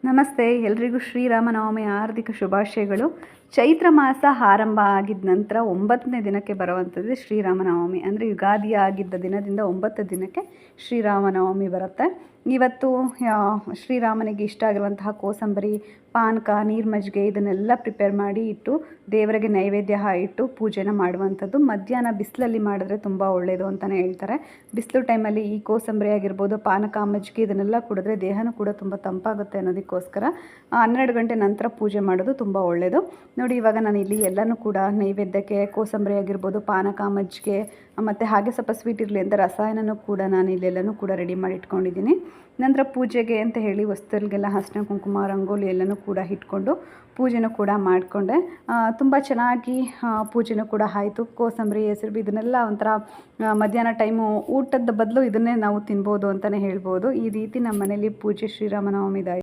ನಮಸ್ತೆ, ಎಲ್ರಿಗೂ ಶ್ರೀರಾಮನವಮಿಯ ಹಾರ್ದಿಕ ಶುಭಾಶಯಗಳು. ಚೈತ್ರ ಮಾಸ ಆರಂಭ ಆಗಿದ ನಂತರ 9ನೇ ದಿನಕ್ಕೆ ಬರುವಂಥದ್ದು ಶ್ರೀರಾಮನವಮಿ. ಅಂದರೆ ಯುಗಾದಿ ಆಗಿದ್ದ ದಿನದಿಂದ 9 ದಿನಕ್ಕೆ ಶ್ರೀರಾಮನವಮಿ ಬರುತ್ತೆ. ಇವತ್ತು ಶ್ರೀರಾಮನಿಗೆ ಇಷ್ಟ ಆಗಿರುವಂತಹ ಕೋಸಂಬರಿ, ಪಾನಕ, ನೀರು ಮಜ್ಜಿಗೆ ಇದನ್ನೆಲ್ಲ ಪ್ರಿಪೇರ್ ಮಾಡಿ ಇಟ್ಟು ದೇವರಿಗೆ ನೈವೇದ್ಯ ಇಟ್ಟು ಪೂಜೆನ ಮಾಡುವಂಥದ್ದು. ಮಧ್ಯಾಹ್ನ ಬಿಸಿಲಲ್ಲಿ ಮಾಡಿದ್ರೆ ತುಂಬ ಒಳ್ಳೆಯದು ಅಂತಲೇ ಹೇಳ್ತಾರೆ. ಬಿಸಿಲು ಟೈಮಲ್ಲಿ ಈ ಕೋಸಂಬರಿ ಆಗಿರ್ಬೋದು, ಪಾನಕ, ಮಜ್ಜಿಗೆ ಇದನ್ನೆಲ್ಲ ಕುಡಿದ್ರೆ ದೇಹನೂ ಕೂಡ ತುಂಬ ತಂಪಾಗುತ್ತೆ ಅನ್ನೋದಕ್ಕೋಸ್ಕರ 12 ಗಂಟೆ ನಂತರ ಪೂಜೆ ಮಾಡೋದು ತುಂಬ ಒಳ್ಳೆಯದು. ನೋಡಿ, ಇವಾಗ ನಾನು ಇಲ್ಲಿ ಎಲ್ಲನೂ ಕೂಡ ನೈವೇದ್ಯಕ್ಕೆ ಕೋಸಂಬರಿ ಆಗಿರ್ಬೋದು, ಪಾನಕ, ಮಜ್ಜಿಗೆ ಮತ್ತು ಹಾಗೆ ಸ್ವಲ್ಪ ಸ್ವೀಟ್ ಇರಲಿ ಅಂತ ರಸಾಯನನೂ ಕೂಡ ನಾನು ಇಲ್ಲೆಲ್ಲನೂ ಕೂಡ ರೆಡಿ ಮಾಡಿ ಇಟ್ಕೊಂಡಿದ್ದೀನಿ. ನಂತರ ಪೂಜೆಗೆ ಅಂತ ಹೇಳಿ ವಸ್ತುಗಳಿಗೆಲ್ಲ ಅರಿಶಿನ, ಕುಂಕುಮ, ರಂಗೋಲಿ ಎಲ್ಲನೂ ಕೂಡ ಇಟ್ಕೊಂಡು ಪೂಜೆನೂ ಕೂಡ ಮಾಡಿಕೊಂಡೆ. ತುಂಬ ಚೆನ್ನಾಗಿ ಪೂಜೆನೂ ಕೂಡ ಆಯಿತು. ಕೋಸಂಬರಿ, ಹೆಸರು ಇದನ್ನೆಲ್ಲ ಒಂಥರ ಮಧ್ಯಾಹ್ನ ಟೈಮು ಊಟದ ಬದಲು ಇದನ್ನೇ ನಾವು ತಿನ್ಬೋದು ಅಂತಲೇ ಹೇಳ್ಬೋದು. ಈ ರೀತಿ ನಮ್ಮ ಮನೇಲಿ ಪೂಜೆ ಶ್ರೀರಾಮನವಮಿದಾಯಿತು.